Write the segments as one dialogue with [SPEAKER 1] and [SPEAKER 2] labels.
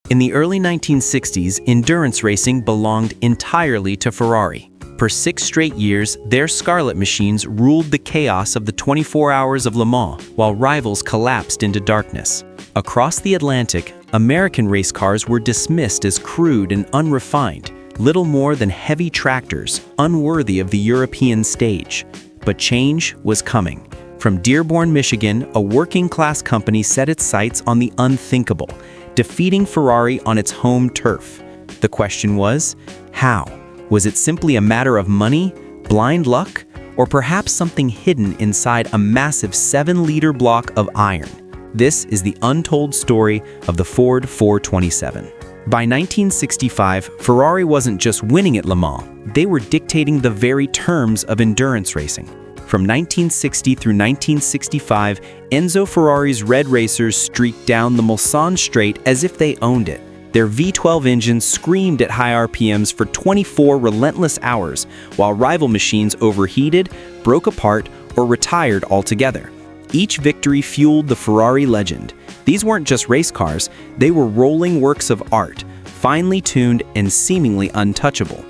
[SPEAKER 1] In the early 1960s, endurance racing belonged entirely to Ferrari. For 6 straight years, their Scarlet machines ruled the chaos of the 24 Hours of Le Mans, while rivals collapsed into darkness. Across the Atlantic, American race cars were dismissed as crude and unrefined, little more than heavy tractors, unworthy of the European stage. But change was coming. From Dearborn, Michigan, a working-class company set its sights on the unthinkable, defeating Ferrari on its home turf. The question was, how? Was it simply a matter of money, blind luck, or perhaps something hidden inside a massive 7-liter block of iron? This is the untold story of the Ford 427. By 1965, Ferrari wasn't just winning at Le Mans, they were dictating the very terms of endurance racing. From 1960 through 1965, Enzo Ferrari's red racers streaked down the Mulsanne straight as if they owned it. Their V12 engines screamed at high RPMs for 24 relentless hours, while rival machines overheated, broke apart, or retired altogether. Each victory fueled the Ferrari legend. These weren't just race cars, they were rolling works of art, finely tuned and seemingly untouchable.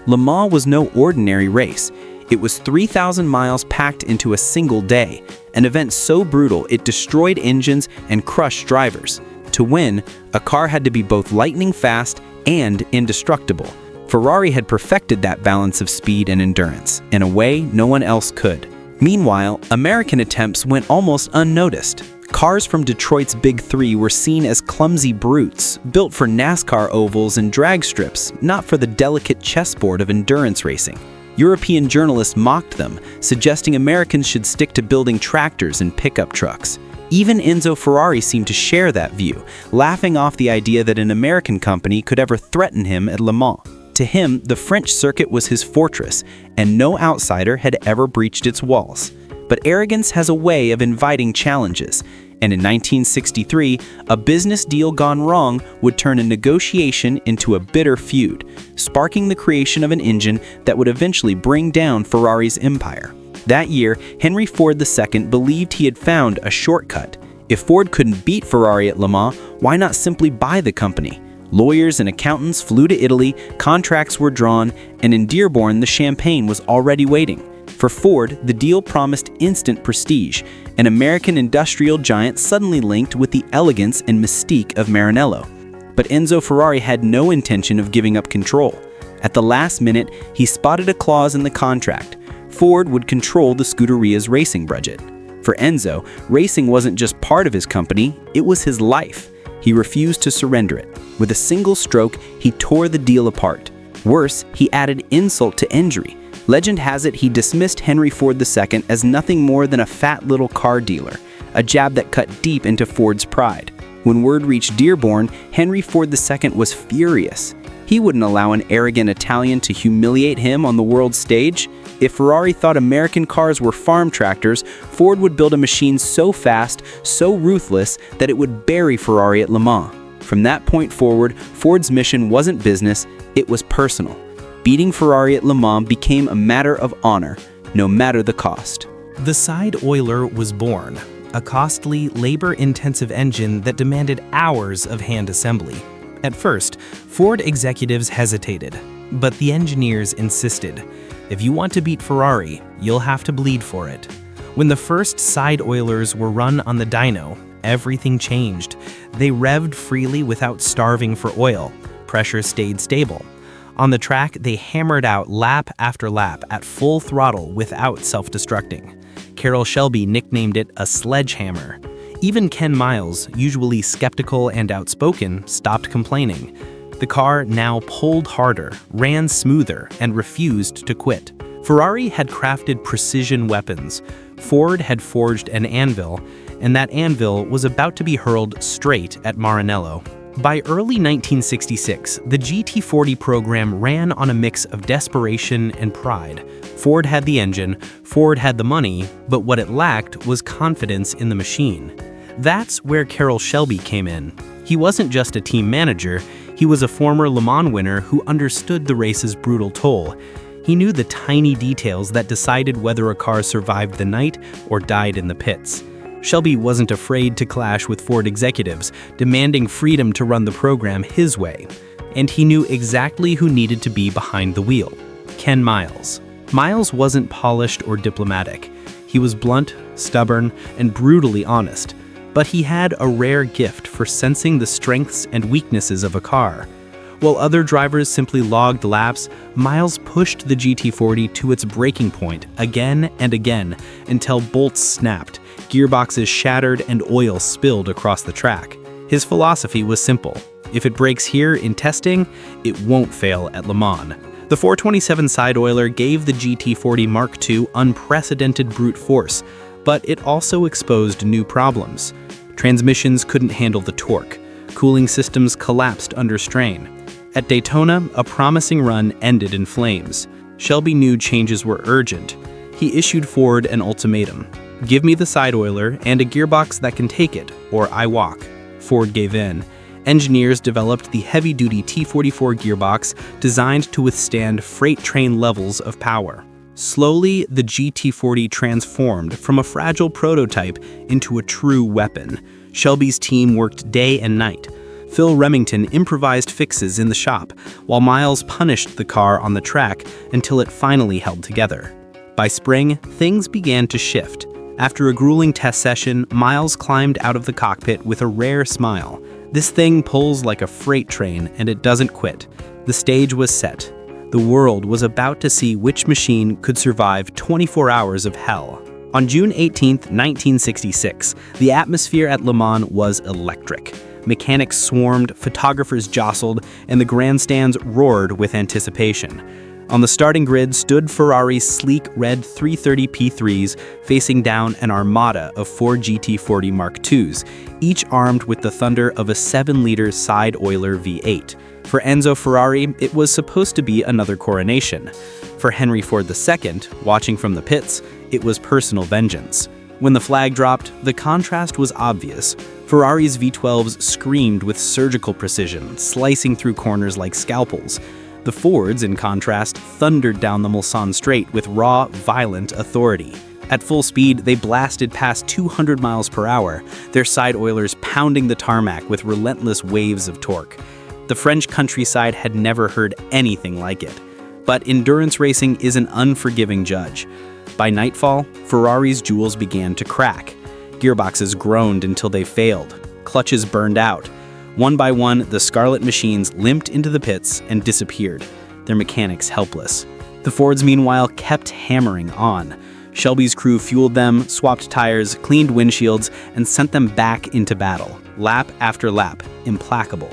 [SPEAKER 1] Le Mans was no ordinary race. It was 3,000 miles packed into a single day, an event so brutal it destroyed engines and crushed drivers. To win, a car had to be both lightning fast and indestructible. Ferrari had perfected that balance of speed and endurance in a way no one else could. Meanwhile, American attempts went almost unnoticed. Cars from Detroit's Big Three were seen as clumsy brutes, built for NASCAR ovals and drag strips, not for the delicate chessboard of endurance racing. European journalists mocked them, suggesting Americans should stick to building tractors and pickup trucks. Even Enzo Ferrari seemed to share that view, laughing off the idea that an American company could ever threaten him at Le Mans. To him, the French circuit was his fortress, and no outsider had ever breached its walls. But arrogance has a way of inviting challenges, and in 1963, a business deal gone wrong would turn a negotiation into a bitter feud, sparking the creation of an engine that would eventually bring down Ferrari's empire. That year, Henry Ford II believed he had found a shortcut. If Ford couldn't beat Ferrari at Le Mans, why not simply buy the company? Lawyers and accountants flew to Italy, contracts were drawn, and in Dearborn, the champagne was already waiting. For Ford, the deal promised instant prestige, an American industrial giant suddenly linked with the elegance and mystique of Maranello. But Enzo Ferrari had no intention of giving up control. At the last minute, he spotted a clause in the contract. Ford would control the Scuderia's racing budget. For Enzo, racing wasn't just part of his company, it was his life. He refused to surrender it. With a single stroke, he tore the deal apart. Worse, he added insult to injury. Legend has it he dismissed Henry Ford II as nothing more than a fat little car dealer, a jab that cut deep into Ford's pride. When word reached Dearborn, Henry Ford II was furious. He wouldn't allow an arrogant Italian to humiliate him on the world stage. If Ferrari thought American cars were farm tractors, Ford would build a machine so fast, so ruthless, that it would bury Ferrari at Le Mans. From that point forward, Ford's mission wasn't business, it was personal. Beating Ferrari at Le Mans became a matter of honor, no matter the cost.
[SPEAKER 2] The side oiler was born, a costly, labor-intensive engine that demanded hours of hand assembly. At first, Ford executives hesitated, but the engineers insisted. If you want to beat Ferrari, you'll have to bleed for it. When the first side oilers were run on the dyno, everything changed. They revved freely without starving for oil. Pressure stayed stable. On the track, they hammered out lap after lap at full throttle without self-destructing. Carroll Shelby nicknamed it a sledgehammer. Even Ken Miles, usually skeptical and outspoken, stopped complaining. The car now pulled harder, ran smoother, and refused to quit. Ferrari had crafted precision weapons. Ford had forged an anvil, and that anvil was about to be hurled straight at Maranello. By early 1966, the GT40 program ran on a mix of desperation and pride. Ford had the engine, Ford had the money, but what it lacked was confidence in the machine. That's where Carroll Shelby came in. He wasn't just a team manager, he was a former Le Mans winner who understood the race's brutal toll. He knew the tiny details that decided whether a car survived the night or died in the pits. Shelby wasn't afraid to clash with Ford executives, demanding freedom to run the program his way. And he knew exactly who needed to be behind the wheel: Ken Miles. Miles wasn't polished or diplomatic. He was blunt, stubborn, and brutally honest, but he had a rare gift for sensing the strengths and weaknesses of a car. While other drivers simply logged laps, Miles pushed the GT40 to its breaking point again and again until bolts snapped, gearboxes shattered, and oil spilled across the track. His philosophy was simple: if it breaks here in testing, it won't fail at Le Mans. The 427 side oiler gave the GT40 Mark II unprecedented brute force, but it also exposed new problems. Transmissions couldn't handle the torque. Cooling systems collapsed under strain. At Daytona, a promising run ended in flames. Shelby knew changes were urgent. He issued Ford an ultimatum: give me the side oiler and a gearbox that can take it, or I walk. Ford gave in. Engineers developed the heavy-duty T44 gearbox designed to withstand freight train levels of power. Slowly, the GT40 transformed from a fragile prototype into a true weapon. Shelby's team worked day and night. Phil Remington improvised fixes in the shop, while Miles punished the car on the track until it finally held together. By spring, things began to shift. After a grueling test session, Miles climbed out of the cockpit with a rare smile. This thing pulls like a freight train, and it doesn't quit. The stage was set. The world was about to see which machine could survive 24 hours of hell. On June 18, 1966, the atmosphere at Le Mans was electric. Mechanics swarmed, photographers jostled, and the grandstands roared with anticipation. On the starting grid stood Ferrari's sleek red 330 P3s, facing down an armada of 4 GT40 Mark IIs, each armed with the thunder of a 7-liter side oiler V8. For Enzo Ferrari, it was supposed to be another coronation. For Henry Ford II, watching from the pits, it was personal vengeance. When the flag dropped, the contrast was obvious. Ferrari's V12s screamed with surgical precision, slicing through corners like scalpels. The Fords, in contrast, thundered down the Mulsanne Straight with raw, violent authority. At full speed, they blasted past 200 miles per hour, their side oilers pounding the tarmac with relentless waves of torque. The French countryside had never heard anything like it. But endurance racing is an unforgiving judge. By nightfall, Ferrari's jewels began to crack. Gearboxes groaned until they failed. Clutches burned out. One by one, the Scarlet machines limped into the pits and disappeared, their mechanics helpless. The Fords, meanwhile, kept hammering on. Shelby's crew fueled them, swapped tires, cleaned windshields, and sent them back into battle, lap after lap, implacable.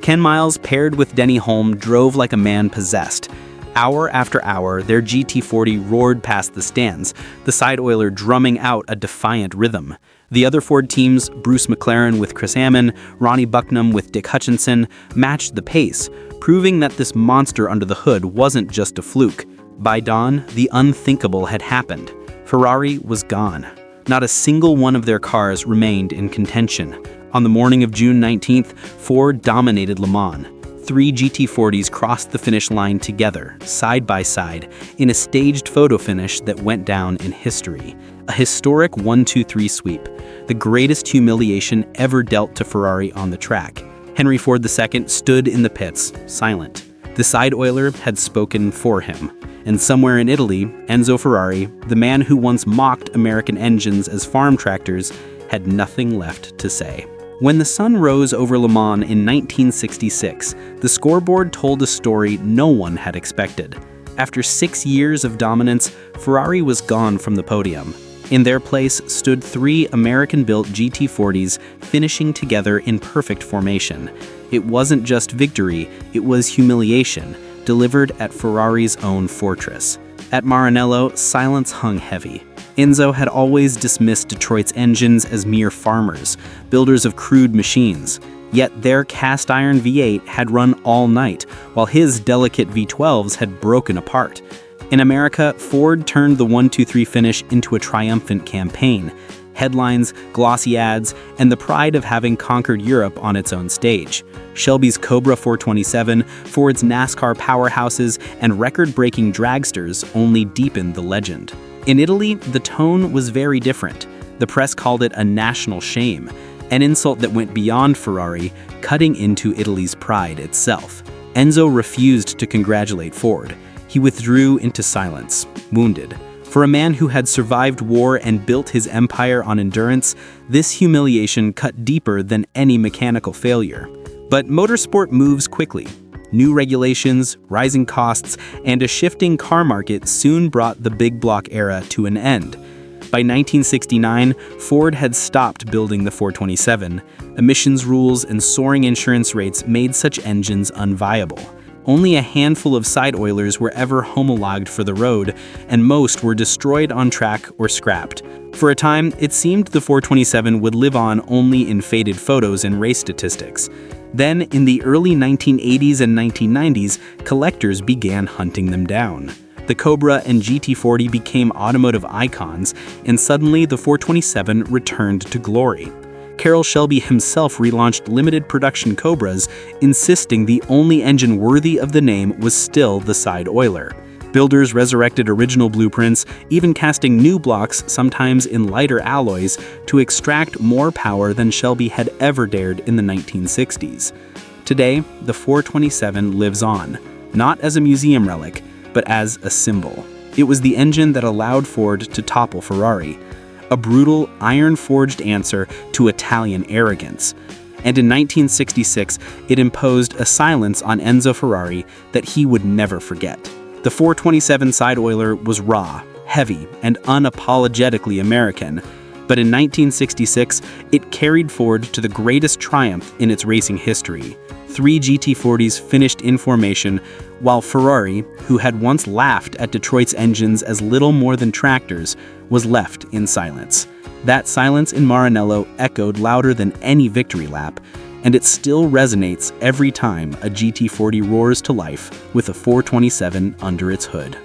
[SPEAKER 2] Ken Miles, paired with Denny Hulme, drove like a man possessed. Hour after hour, their GT40 roared past the stands, the side oiler drumming out a defiant rhythm. The other Ford teams, Bruce McLaren with Chris Amon, Ronnie Bucknam with Dick Hutchinson, matched the pace, proving that this monster under the hood wasn't just a fluke. By dawn, the unthinkable had happened. Ferrari was gone. Not a single one of their cars remained in contention. On the morning of June 19th, Ford dominated Le Mans. 3 GT40s crossed the finish line together, side by side, in a staged photo finish that went down in history. A historic 1-2-3 sweep, the greatest humiliation ever dealt to Ferrari on the track. Henry Ford II stood in the pits, silent. The side oiler had spoken for him. And somewhere in Italy, Enzo Ferrari, the man who once mocked American engines as farm tractors, had nothing left to say. When the sun rose over Le Mans in 1966, the scoreboard told a story no one had expected. After 6 years of dominance, Ferrari was gone from the podium. In their place stood 3 American-built GT40s finishing together in perfect formation. It wasn't just victory, it was humiliation, delivered at Ferrari's own fortress. At Maranello, silence hung heavy. Enzo had always dismissed Detroit's engines as mere farmers, builders of crude machines. Yet their cast-iron V8 had run all night, while his delicate V12s had broken apart. In America, Ford turned the 1-2-3 finish into a triumphant campaign. Headlines, glossy ads, and the pride of having conquered Europe on its own stage. Shelby's Cobra 427, Ford's NASCAR powerhouses, and record-breaking dragsters only deepened the legend. In Italy, the tone was very different. The press called it a national shame, an insult that went beyond Ferrari, cutting into Italy's pride itself. Enzo refused to congratulate Ford. He withdrew into silence, wounded. For a man who had survived war and built his empire on endurance, this humiliation cut deeper than any mechanical failure. But motorsport moves quickly. New regulations, rising costs, and a shifting car market soon brought the big block era to an end. By 1969, Ford had stopped building the 427. Emissions rules and soaring insurance rates made such engines unviable. Only a handful of side oilers were ever homologued for the road, and most were destroyed on track or scrapped. For a time, it seemed the 427 would live on only in faded photos and race statistics. Then, in the early 1980s and 1990s, collectors began hunting them down. The Cobra and GT40 became automotive icons, and suddenly the 427 returned to glory. Carroll Shelby himself relaunched limited production Cobras, insisting the only engine worthy of the name was still the side oiler. Builders resurrected original blueprints, even casting new blocks, sometimes in lighter alloys, to extract more power than Shelby had ever dared in the 1960s. Today, the 427 lives on, not as a museum relic, but as a symbol. It was the engine that allowed Ford to topple Ferrari, a brutal, iron-forged answer to Italian arrogance. And in 1966, it imposed a silence on Enzo Ferrari that he would never forget. The 427 side oiler was raw, heavy, and unapologetically American. But in 1966, it carried Ford to the greatest triumph in its racing history. 3 GT40s finished in formation, while Ferrari, who had once laughed at Detroit's engines as little more than tractors, was left in silence. That silence in Maranello echoed louder than any victory lap, and it still resonates every time a GT40 roars to life with a 427 under its hood.